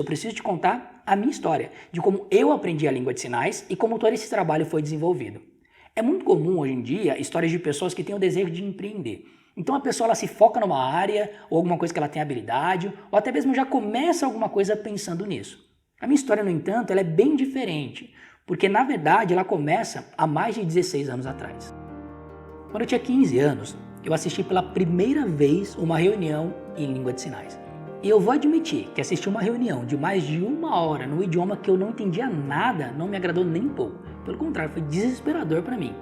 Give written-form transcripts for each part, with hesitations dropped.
Eu preciso te contar a minha história, de como eu aprendi a língua de sinais e como todo esse trabalho foi desenvolvido. É muito comum hoje em dia histórias de pessoas que têm o desejo de empreender. Então a pessoa ela se foca numa área, ou alguma coisa que ela tem habilidade, ou até mesmo já começa alguma coisa pensando nisso. A minha história, no entanto, ela é bem diferente, porque na verdade ela começa há mais de 16 anos atrás. Quando eu tinha 15 anos, eu assisti pela primeira vez uma reunião em língua de sinais. E eu vou admitir que assistir uma reunião de mais de 1 hora no idioma que eu não entendia nada não me agradou nem um pouco. Pelo contrário, foi desesperador para mim.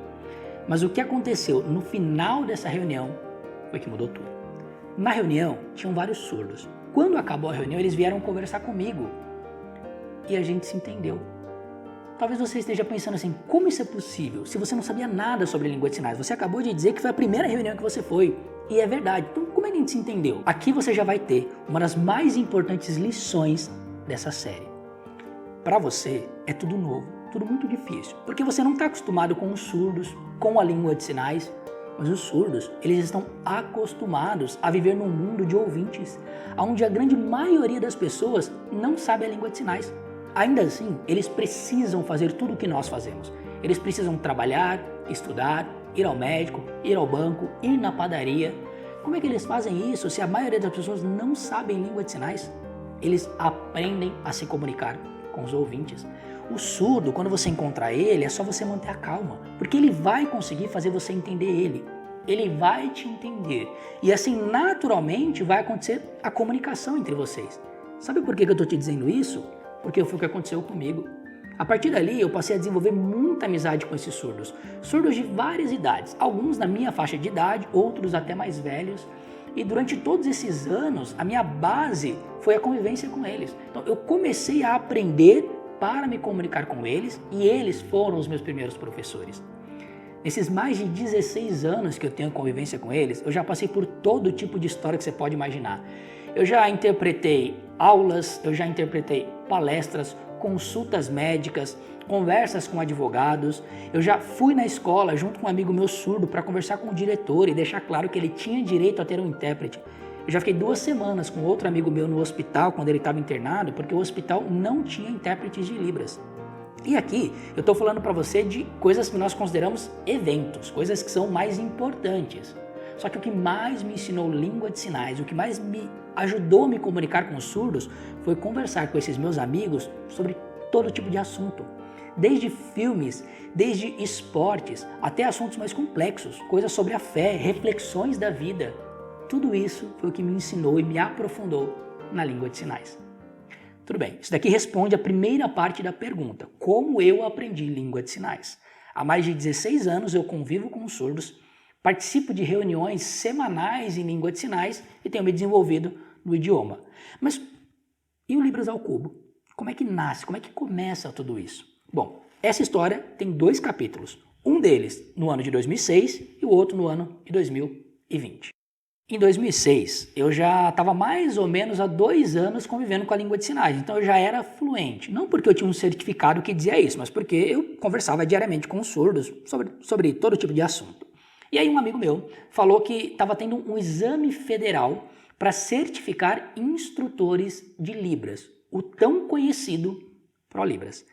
Mas o que aconteceu no final dessa reunião foi que mudou tudo. Na reunião, tinham vários surdos. Quando acabou a reunião, eles vieram conversar comigo. E a gente se entendeu. Talvez você esteja pensando assim, como isso é possível? Se você não sabia nada sobre língua de sinais, você acabou de dizer que foi a primeira reunião que você foi. E é verdade. Então, como é que a gente se entendeu? Aqui você já vai ter uma das mais importantes lições dessa série. Para você, é tudo novo, tudo muito difícil. Porque você não está acostumado com os surdos, com a língua de sinais. Mas os surdos, eles estão acostumados a viver num mundo de ouvintes, onde a grande maioria das pessoas não sabe a língua de sinais. Ainda assim, eles precisam fazer tudo o que nós fazemos. Eles precisam trabalhar, estudar, ir ao médico, ir ao banco, ir na padaria. Como é que eles fazem isso se a maioria das pessoas não sabem língua de sinais? Eles aprendem a se comunicar com os ouvintes. O surdo, quando você encontrar ele, é só você manter a calma, porque ele vai conseguir fazer você entender ele. Ele vai te entender. E assim, naturalmente, vai acontecer a comunicação entre vocês. Sabe por que eu estou te dizendo isso? Porque foi o que aconteceu comigo. A partir dali, eu passei a desenvolver muita amizade com esses surdos. Surdos de várias idades. Alguns na minha faixa de idade, outros até mais velhos. E durante todos esses anos, a minha base foi a convivência com eles. Então, eu comecei a aprender para me comunicar com eles e eles foram os meus primeiros professores. Nesses mais de 16 anos que eu tenho convivência com eles, eu já passei por todo tipo de história que você pode imaginar. Eu já interpretei aulas, eu já interpretei palestras, consultas médicas, conversas com advogados. Eu já fui na escola junto com um amigo meu surdo para conversar com o diretor e deixar claro que ele tinha direito a ter um intérprete. Eu já fiquei 2 semanas com outro amigo meu no hospital quando ele estava internado, porque o hospital não tinha intérpretes de Libras. E aqui eu estou falando para você de coisas que nós consideramos eventos, coisas que são mais importantes. Só que o que mais me ensinou língua de sinais, o que mais me ajudou a me comunicar com os surdos, foi conversar com esses meus amigos sobre todo tipo de assunto. Desde filmes, desde esportes, até assuntos mais complexos, coisas sobre a fé, reflexões da vida. Tudo isso foi o que me ensinou e me aprofundou na língua de sinais. Tudo bem, isso daqui responde a primeira parte da pergunta. Como eu aprendi língua de sinais? Há mais de 16 anos eu convivo com os surdos, participo de reuniões semanais em língua de sinais e tenho me desenvolvido no idioma. Mas e o Libras ao Cubo? Como é que nasce? Como é que começa tudo isso? Bom, essa história tem 2 capítulos. Um deles no ano de 2006 e o outro no ano de 2020. Em 2006, eu já estava mais ou menos há 2 anos convivendo com a língua de sinais, então eu já era fluente. Não porque eu tinha um certificado que dizia isso, mas porque eu conversava diariamente com os surdos sobre todo tipo de assunto. E aí um amigo meu falou que estava tendo um exame federal para certificar instrutores de Libras, o tão conhecido ProLibras.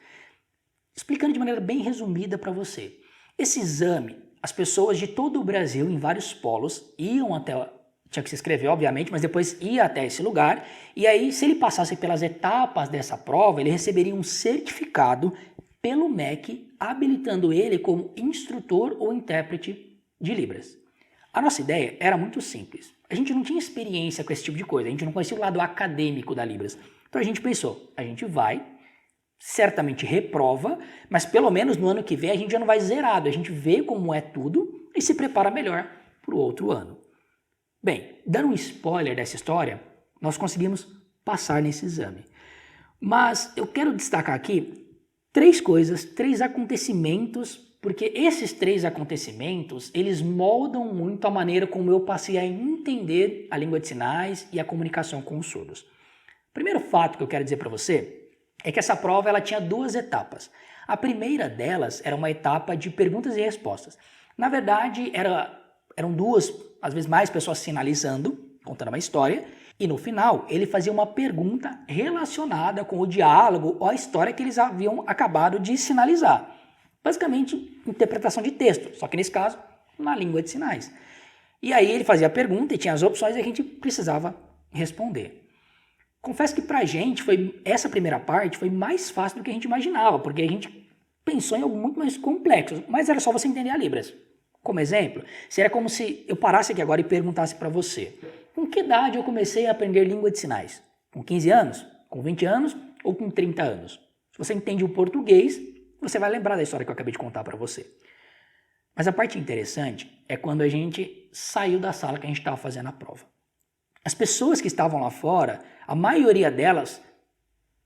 Explicando de maneira bem resumida para você. Esse exame, as pessoas de todo o Brasil, em vários polos, iam até... Tinha que se inscrever, obviamente, mas depois ia até esse lugar. E aí, se ele passasse pelas etapas dessa prova, ele receberia um certificado pelo MEC, habilitando ele como instrutor ou intérprete de Libras. A nossa ideia era muito simples. A gente não tinha experiência com esse tipo de coisa, a gente não conhecia o lado acadêmico da Libras. Então a gente pensou, a gente vai, certamente reprova, mas pelo menos no ano que vem a gente já não vai zerado, a gente vê como é tudo e se prepara melhor para o outro ano. Bem, dando um spoiler dessa história, nós conseguimos passar nesse exame. Mas eu quero destacar aqui 3 coisas, 3 acontecimentos, porque esses 3 acontecimentos, eles moldam muito a maneira como eu passei a entender a língua de sinais e a comunicação com os surdos. O primeiro fato que eu quero dizer para você é que essa prova ela tinha 2 etapas. A primeira delas era uma etapa de perguntas e respostas. Na verdade, eram 2, às vezes mais pessoas sinalizando, contando uma história, E no final, ele fazia uma pergunta relacionada com o diálogo ou a história que eles haviam acabado de sinalizar. Basicamente, interpretação de texto, só que nesse caso, na língua de sinais. E aí ele fazia a pergunta e tinha as opções e a gente precisava responder. Confesso que pra gente, essa primeira parte foi mais fácil do que a gente imaginava, porque a gente pensou em algo muito mais complexo, mas era só você entender a Libras. Como exemplo, seria como se eu parasse aqui agora e perguntasse para você: com que idade eu comecei a aprender língua de sinais? Com 15 anos? Com 20 anos? Ou com 30 anos? Se você entende o português, você vai lembrar da história que eu acabei de contar para você. Mas a parte interessante é quando a gente saiu da sala que a gente estava fazendo a prova. As pessoas que estavam lá fora, a maioria delas,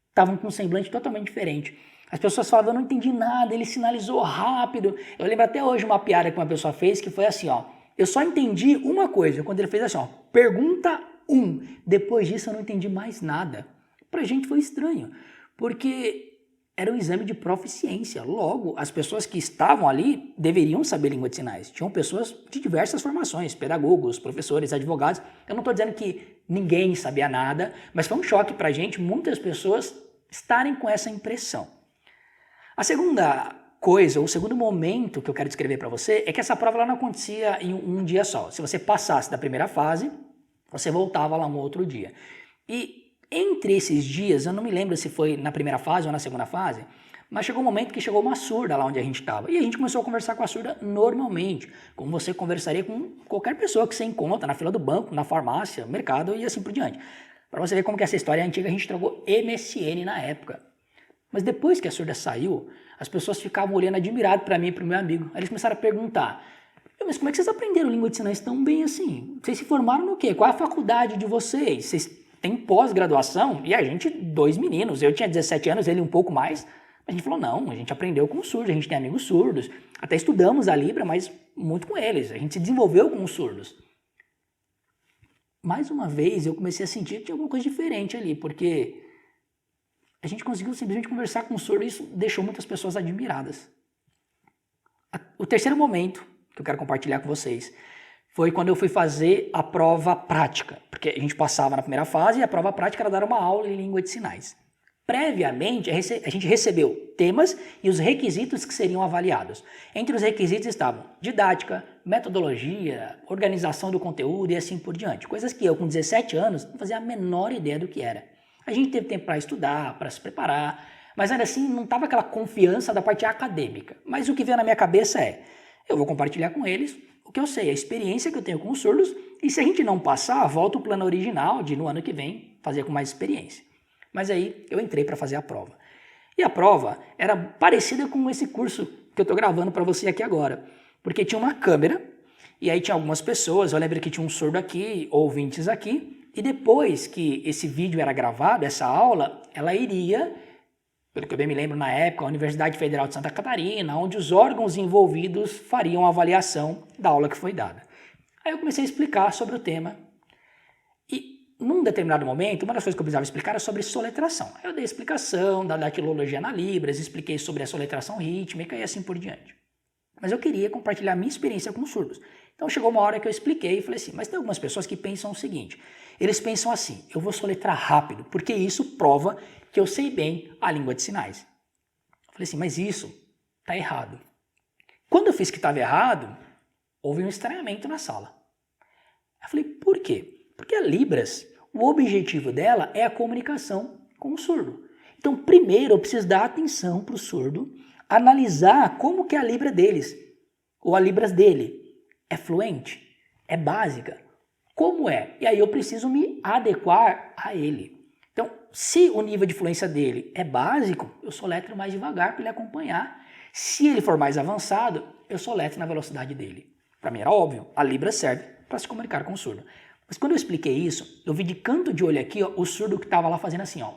estavam com um semblante totalmente diferente. As pessoas falavam: eu não entendi nada, ele sinalizou rápido. Eu lembro até hoje uma piada que uma pessoa fez que foi assim, ó: eu só entendi uma coisa, quando ele fez assim, ó, pergunta 1. Depois disso eu não entendi mais nada. Pra gente foi estranho, porque era um exame de proficiência. Logo, as pessoas que estavam ali deveriam saber língua de sinais. Tinham pessoas de diversas formações, pedagogos, professores, advogados. Eu não estou dizendo que ninguém sabia nada, mas foi um choque pra gente, muitas pessoas estarem com essa impressão. A segunda coisa, o segundo momento que eu quero descrever para você é que essa prova ela não acontecia em um dia só. Se você passasse da primeira fase, você voltava lá um outro dia. E entre esses dias, eu não me lembro se foi na primeira fase ou na segunda fase, mas chegou um momento que chegou uma surda lá onde a gente estava. E a gente começou a conversar com a surda normalmente, como você conversaria com qualquer pessoa que você encontra na fila do banco, na farmácia, no mercado e assim por diante. Para você ver como que essa história é antiga, a gente trocou MSN na época. Mas depois que a surda saiu, as pessoas ficavam olhando admirado para mim e para o meu amigo. Aí eles começaram a perguntar: mas como é que vocês aprenderam língua de sinais tão bem assim? Vocês se formaram no quê? Qual é a faculdade de vocês? Vocês têm pós-graduação? E a gente, 2 meninos, eu tinha 17 anos, ele um pouco mais. A gente falou: não, a gente aprendeu com surdos, a gente tem amigos surdos. Até estudamos a Libra, mas muito com eles. A gente se desenvolveu com os surdos. Mais uma vez, eu comecei a sentir que tinha alguma coisa diferente ali, porque a gente conseguiu simplesmente conversar com o surdo e isso deixou muitas pessoas admiradas. O terceiro momento que eu quero compartilhar com vocês foi quando eu fui fazer a prova prática, porque a gente passava na primeira fase e a prova prática era dar uma aula em língua de sinais. Previamente, a gente recebeu temas e os requisitos que seriam avaliados. Entre os requisitos estavam didática, metodologia, organização do conteúdo e assim por diante. Coisas que eu, com 17 anos, não fazia a menor ideia do que era. A gente teve tempo para estudar, para se preparar, mas ainda assim não estava aquela confiança da parte acadêmica. Mas o que veio na minha cabeça é: eu vou compartilhar com eles o que eu sei, a experiência que eu tenho com os surdos, e se a gente não passar, volta o plano original de no ano que vem fazer com mais experiência. Mas aí eu entrei para fazer a prova. E a prova era parecida com esse curso que eu estou gravando para você aqui agora, porque tinha uma câmera e aí tinha algumas pessoas, eu lembro que tinha um surdo aqui, ouvintes aqui, e depois que esse vídeo era gravado, essa aula, ela iria, pelo que eu bem me lembro na época, a Universidade Federal de Santa Catarina, onde os órgãos envolvidos fariam a avaliação da aula que foi dada. Aí eu comecei a explicar sobre o tema e num determinado momento, uma das coisas que eu precisava explicar era sobre soletração. Eu dei explicação da datilologia na Libras, expliquei sobre a soletração rítmica e assim por diante. Mas eu queria compartilhar a minha experiência com os surdos. Então chegou uma hora que eu expliquei e falei assim: mas tem algumas pessoas que pensam o seguinte, eles pensam assim: eu vou soletrar rápido, porque isso prova que eu sei bem a língua de sinais. Eu falei assim: mas isso está errado. Quando eu fiz que estava errado, houve um estranhamento na sala. Eu falei: por quê? Porque a Libras, o objetivo dela é a comunicação com o surdo. Então, primeiro eu preciso dar atenção para o surdo, analisar como que é a Libra deles, ou a Libras dele. É fluente? É básica? Como é? E aí eu preciso me adequar a ele. Então, se o nível de fluência dele é básico, eu soletro mais devagar para ele acompanhar. Se ele for mais avançado, eu soletro na velocidade dele. Para mim era óbvio, a Libra serve para se comunicar com o surdo. Mas quando eu expliquei isso, eu vi de canto de olho aqui, ó, o surdo que estava lá fazendo assim, ó.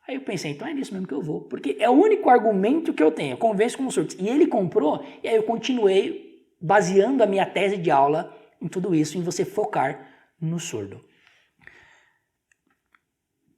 Aí eu pensei: então é nisso mesmo que eu vou, porque é o único argumento que eu tenho, eu converso com os surdos. E ele comprou, e aí eu continuei baseando a minha tese de aula em tudo isso, em você focar no surdo.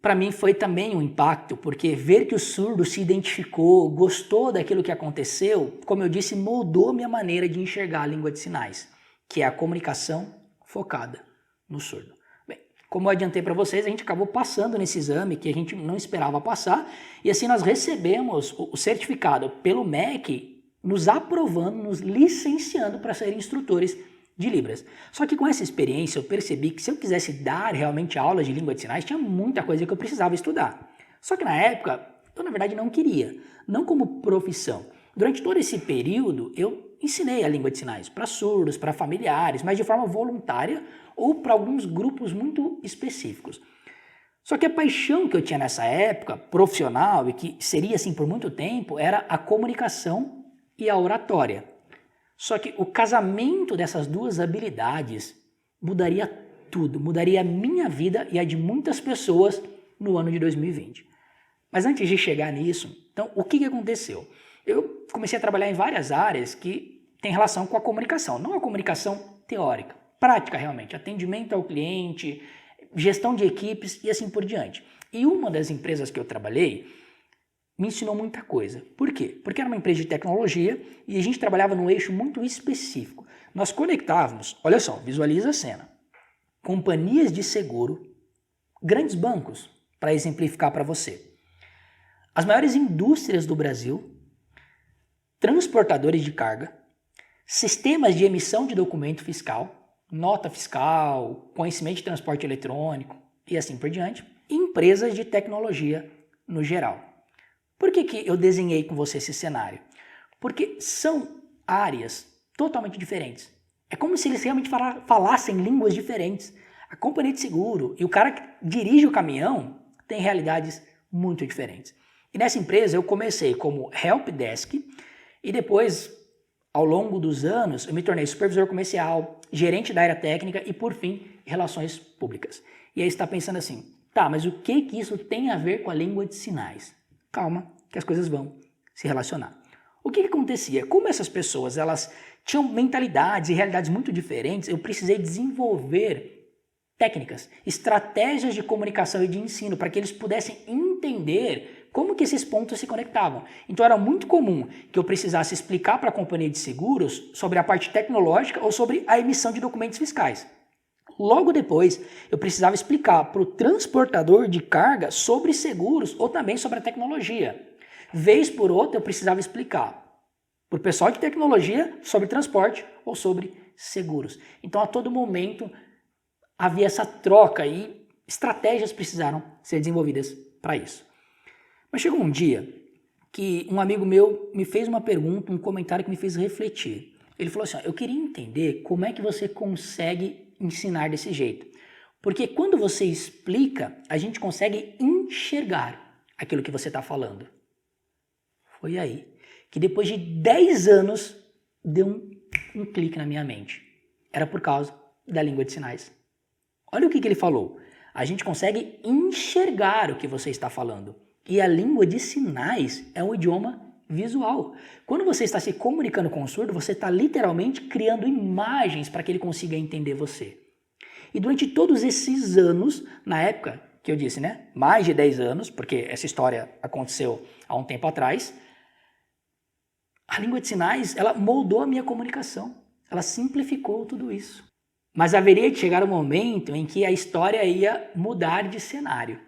Para mim foi também um impacto, porque ver que o surdo se identificou, gostou daquilo que aconteceu, como eu disse, moldou minha maneira de enxergar a língua de sinais, que é a comunicação focada no surdo. Bem, como eu adiantei para vocês, a gente acabou passando nesse exame que a gente não esperava passar, e assim nós recebemos o certificado pelo MEC, nos aprovando, nos licenciando para ser instrutores de Libras. Só que com essa experiência eu percebi que se eu quisesse dar realmente aulas de língua de sinais, tinha muita coisa que eu precisava estudar. Só que na época, eu na verdade não queria, não como profissão. Durante todo esse período, eu ensinei a língua de sinais para surdos, para familiares, mas de forma voluntária ou para alguns grupos muito específicos. Só que a paixão que eu tinha nessa época, profissional, e que seria assim por muito tempo, era a comunicação e a oratória. Só que o casamento dessas duas habilidades mudaria tudo, mudaria a minha vida e a de muitas pessoas no ano de 2020. Mas antes de chegar nisso, então o que aconteceu? Eu comecei a trabalhar em várias áreas que têm relação com a comunicação, não a comunicação teórica, prática realmente, atendimento ao cliente, gestão de equipes e assim por diante. E uma das empresas que eu trabalhei me ensinou muita coisa. Por quê? Porque era uma empresa de tecnologia e a gente trabalhava num eixo muito específico. Nós conectávamos, olha só, visualiza a cena, companhias de seguro, grandes bancos, para exemplificar para você, as maiores indústrias do Brasil, transportadores de carga, sistemas de emissão de documento fiscal, nota fiscal, conhecimento de transporte eletrônico e assim por diante, e empresas de tecnologia no geral. Por que eu desenhei com você esse cenário? Porque são áreas totalmente diferentes. É como se eles realmente falassem línguas diferentes. A companhia de seguro e o cara que dirige o caminhão têm realidades muito diferentes. E nessa empresa eu comecei como help desk e depois, ao longo dos anos, eu me tornei supervisor comercial, gerente da área técnica e, por fim, relações públicas. E aí você está pensando assim, tá, mas o que isso tem a ver com a língua de sinais? Calma, que as coisas vão se relacionar. O que acontecia? Como essas pessoas elas tinham mentalidades e realidades muito diferentes, eu precisei desenvolver técnicas, estratégias de comunicação e de ensino para que eles pudessem entender como que esses pontos se conectavam. Então era muito comum que eu precisasse explicar para a companhia de seguros sobre a parte tecnológica ou sobre a emissão de documentos fiscais. Logo depois, eu precisava explicar para o transportador de carga sobre seguros ou também sobre a tecnologia. Vez por outra, eu precisava explicar para o pessoal de tecnologia sobre transporte ou sobre seguros. Então, a todo momento, havia essa troca e estratégias precisaram ser desenvolvidas para isso. Mas chegou um dia que um amigo meu me fez uma pergunta, um comentário que me fez refletir. Ele falou assim, eu queria entender como é que você consegue ensinar desse jeito. Porque quando você explica, a gente consegue enxergar aquilo que você está falando. Foi aí que depois de 10 anos deu um clique na minha mente. Era por causa da língua de sinais. Olha o que ele falou. A gente consegue enxergar o que você está falando. E a língua de sinais é um idioma visual. Quando você está se comunicando com o surdo, você está literalmente criando imagens para que ele consiga entender você. E durante todos esses anos, na época que eu disse, né, mais de 10 anos, porque essa história aconteceu há um tempo atrás, a língua de sinais, ela moldou a minha comunicação. Ela simplificou tudo isso. Mas haveria de chegar um momento em que a história ia mudar de cenário.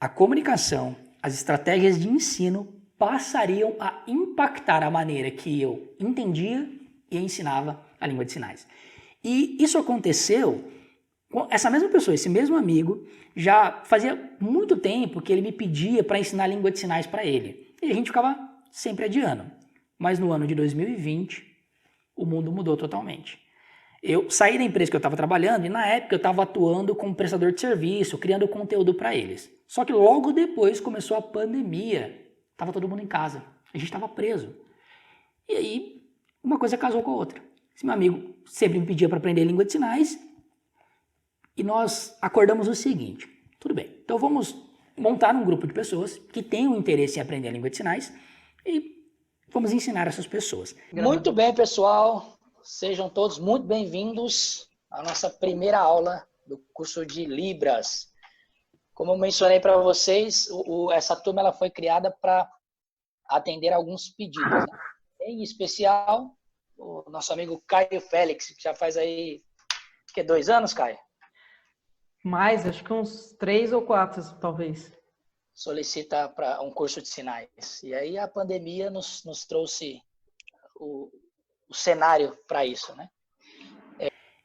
A comunicação, as estratégias de ensino passariam a impactar a maneira que eu entendia e ensinava a língua de sinais. E isso aconteceu com essa mesma pessoa, esse mesmo amigo, já fazia muito tempo que ele me pedia para ensinar a língua de sinais para ele. E a gente ficava sempre adiando. Mas no ano de 2020, o mundo mudou totalmente. Eu saí da empresa que eu estava trabalhando e na época eu estava atuando como prestador de serviço, criando conteúdo para eles. Só que logo depois começou a pandemia. Estava todo mundo em casa. A gente estava preso. E aí, uma coisa casou com a outra. Esse meu amigo sempre me pedia para aprender língua de sinais. E nós acordamos o seguinte. Tudo bem, então vamos montar um grupo de pessoas que tenham interesse em aprender a língua de sinais e vamos ensinar essas pessoas. Muito bem, pessoal. Sejam todos muito bem-vindos à nossa primeira aula do curso de Libras. Como eu mencionei para vocês, essa turma ela foi criada para atender alguns pedidos. Né? Em especial, o nosso amigo Caio Félix, que já faz aí Que 2 anos, Caio? Mais, acho que uns 3 ou 4, talvez. Solicita para um curso de sinais. E aí a pandemia nos trouxe o cenário para isso, né?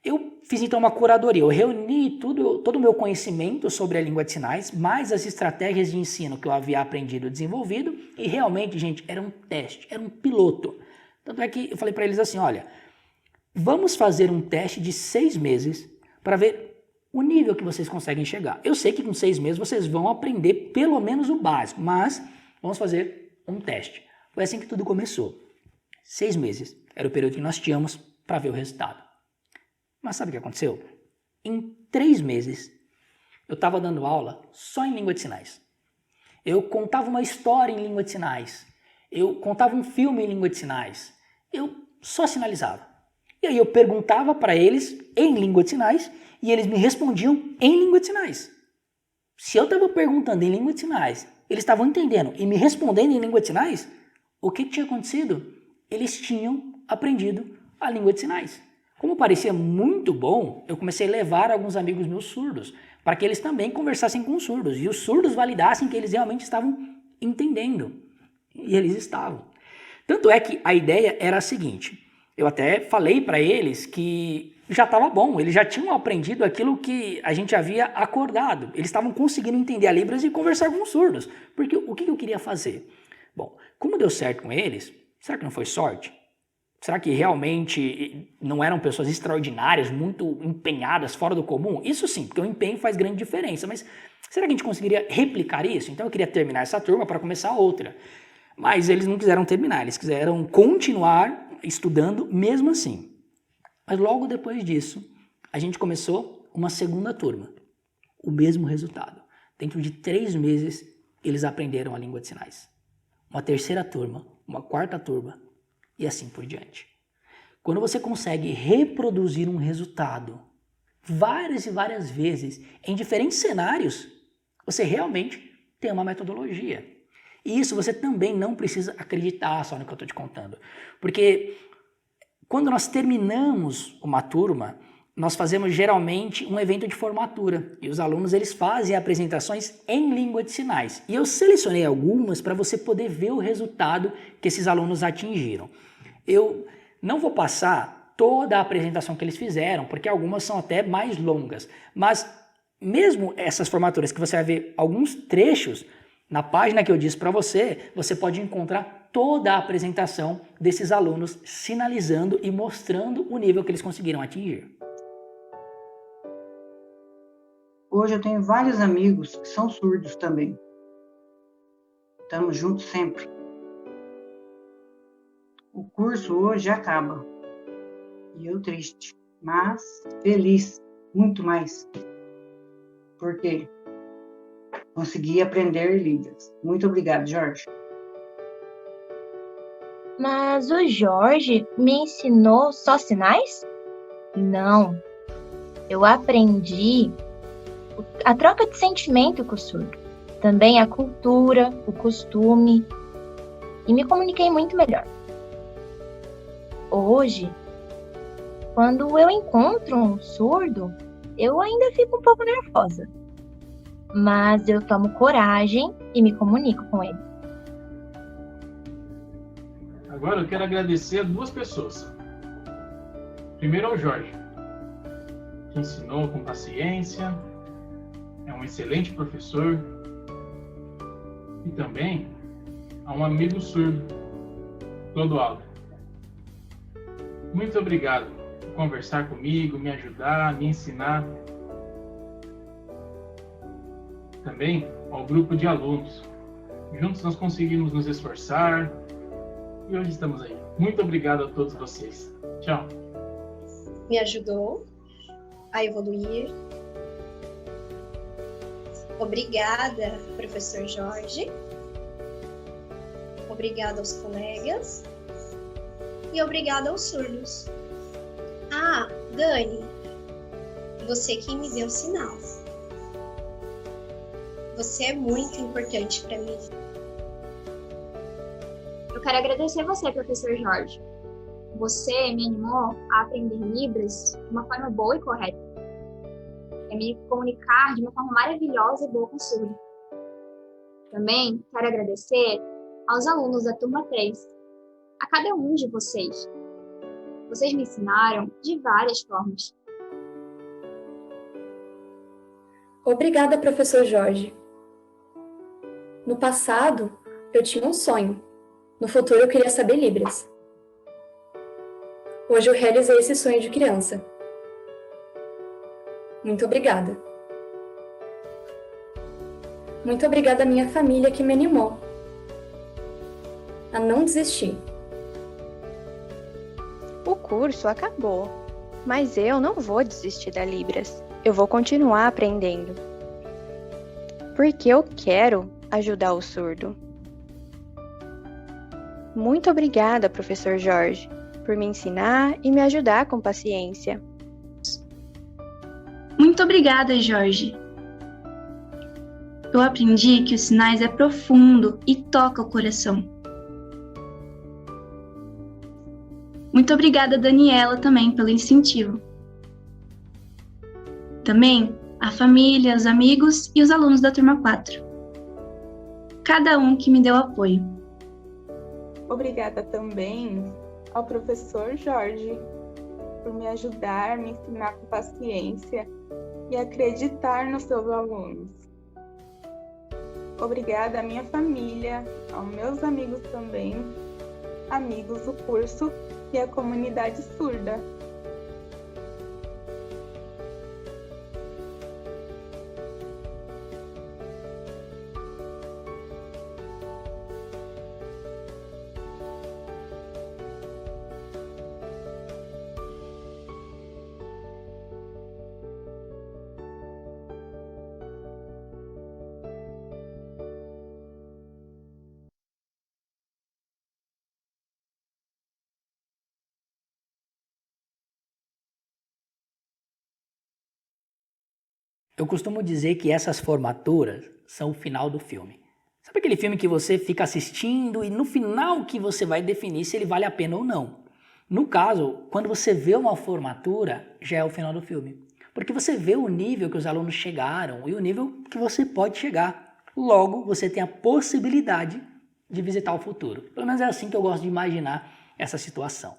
Eu fiz então uma curadoria, eu reuni todo o meu conhecimento sobre a língua de sinais, mais as estratégias de ensino que eu havia aprendido e desenvolvido, e realmente, gente, era um teste, era um piloto. Tanto é que eu falei para eles assim, olha, vamos fazer um teste de 6 meses para ver o nível que vocês conseguem chegar. Eu sei que com 6 meses vocês vão aprender pelo menos o básico, mas vamos fazer um teste. Foi assim que tudo começou. 6 meses era o período que nós tínhamos para ver o resultado. Mas sabe o que aconteceu? Em 3 meses, eu estava dando aula só em língua de sinais. Eu contava uma história em língua de sinais. Eu contava um filme em língua de sinais. Eu só sinalizava. E aí eu perguntava para eles em língua de sinais e eles me respondiam em língua de sinais. Se eu estava perguntando em língua de sinais, eles estavam entendendo e me respondendo em língua de sinais, o que tinha acontecido? Eles tinham aprendido a língua de sinais. Como parecia muito bom, eu comecei a levar alguns amigos meus surdos para que eles também conversassem com os surdos e os surdos validassem que eles realmente estavam entendendo. E eles estavam. Tanto é que a ideia era a seguinte, eu até falei para eles que já estava bom, eles já tinham aprendido aquilo que a gente havia acordado, eles estavam conseguindo entender a Libras e conversar com os surdos, porque o que eu queria fazer? Bom, como deu certo com eles, será que não foi sorte? Será que realmente não eram pessoas extraordinárias, muito empenhadas, fora do comum? Isso sim, porque o empenho faz grande diferença, mas será que a gente conseguiria replicar isso? Então eu queria terminar essa turma para começar outra. Mas eles não quiseram terminar, eles quiseram continuar estudando mesmo assim. Mas logo depois disso, a gente começou uma segunda turma. O mesmo resultado. Dentro de 3 meses, eles aprenderam a língua de sinais. Uma terceira turma, uma quarta turma, e assim por diante. Quando você consegue reproduzir um resultado várias e várias vezes em diferentes cenários, você realmente tem uma metodologia. E isso você também não precisa acreditar só no que eu estou te contando. Porque quando nós terminamos uma turma, nós fazemos geralmente um evento de formatura. E os alunos eles fazem apresentações em língua de sinais. E eu selecionei algumas para você poder ver o resultado que esses alunos atingiram. Eu não vou passar toda a apresentação que eles fizeram, porque algumas são até mais longas. Mas mesmo essas formaturas que você vai ver alguns trechos, na página que eu disse para você, você pode encontrar toda a apresentação desses alunos sinalizando e mostrando o nível que eles conseguiram atingir. Hoje eu tenho vários amigos que são surdos também. Estamos juntos sempre. O curso hoje acaba. E eu triste, mas feliz, muito mais. Porque consegui aprender Libras. Muito obrigada, Jorge. Mas o Jorge me ensinou só sinais? Não. Eu aprendi a troca de sentimento com o surdo. Também a cultura, o costume. E me comuniquei muito melhor. Hoje, quando eu encontro um surdo, eu ainda fico um pouco nervosa. Mas eu tomo coragem e me comunico com ele. Agora eu quero agradecer a 2 pessoas. Primeiro ao Jorge, que ensinou com paciência, é um excelente professor. E também a um amigo surdo, Clodoaldo. Muito obrigado por conversar comigo, me ajudar, me ensinar. Também ao grupo de alunos. Juntos nós conseguimos nos esforçar e hoje estamos aí. Muito obrigado a todos vocês. Tchau. Me ajudou a evoluir. Obrigada, professor Jorge. Obrigada aos colegas. E obrigada aos surdos. Ah, Dani, você que me deu sinal. Você é muito importante para mim. Eu quero agradecer você, professor Jorge. Você me animou a aprender Libras de uma forma boa e correta. É me comunicar de uma forma maravilhosa e boa com o surdo. Também quero agradecer aos alunos da turma 3, a cada um de vocês. Vocês me ensinaram de várias formas. Obrigada, professor Jorge. No passado, eu tinha um sonho. No futuro, eu queria saber Libras. Hoje eu realizei esse sonho de criança. Muito obrigada. Muito obrigada à minha família que me animou a não desistir. O curso acabou, mas eu não vou desistir da Libras. Eu vou continuar aprendendo. Porque eu quero ajudar o surdo. Muito obrigada, professor Jorge, por me ensinar e me ajudar com paciência. Muito obrigada, Jorge. Eu aprendi que os sinais é profundo e toca o coração. Muito obrigada, Daniela, também pelo incentivo. Também a família, os amigos e os alunos da turma 4. Cada um que me deu apoio. Obrigada também ao professor Jorge por me ajudar, me ensinar com paciência e acreditar nos seus alunos. Obrigada à minha família, aos meus amigos também, amigos do curso e à comunidade surda. Eu costumo dizer que essas formaturas são o final do filme. Sabe aquele filme que você fica assistindo e no final que você vai definir se ele vale a pena ou não? No caso, quando você vê uma formatura, já é o final do filme. Porque você vê o nível que os alunos chegaram e o nível que você pode chegar. Logo, você tem a possibilidade de visitar o futuro. Pelo menos é assim que eu gosto de imaginar essa situação.